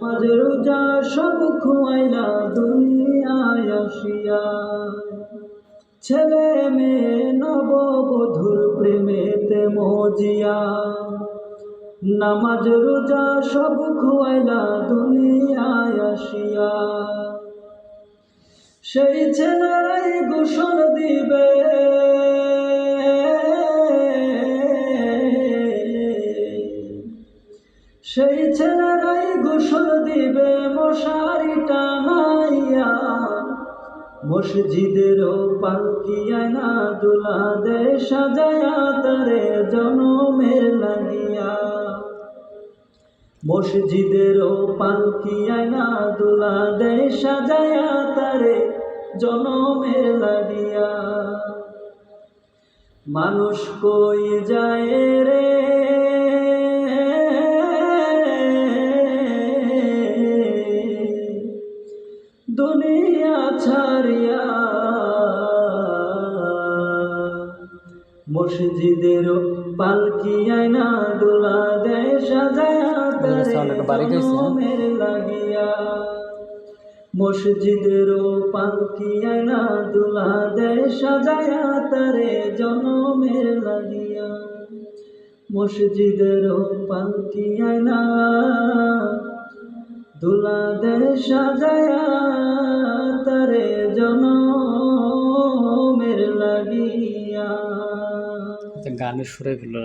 নামাজ রোজা সব খুয়াইলা দুনিয়ায় আসিয়া, ছেলে মেয়ে নববধূর প্রেমেতে মজিয়া। নামাজ রোজা সব খুয়াইলা দুনিয়ায় আসিয়া, সেই ছেলেরাই গোসল দিবে, সেই ছেলেরাই গোসল দিবে মশারি টানাইয়া। মসজিদেরও পালকি আয়না দুলা দে সাজায়া তারে জনমের লাগিয়া। মসজিদেরও পালকি আয়না দুলা দে সাজায়া তারে জনমের লাগিয়া। মানুষ কই যায় রে দুনিয়া ছাড়িয়া, মসজিদেরও পালকি আয়না দুলা দে সাজায়া তারে জনমের লাগিয়া। মসজিদেরও পালকি আয়না দুলা দে সাজায়া তারে জনমের লাগিয়া। মসজিদেরও পালকি আয়না দুলা দে সাজায়া তারে জনমের লাগিয়া। গানের সুরে ফেললো।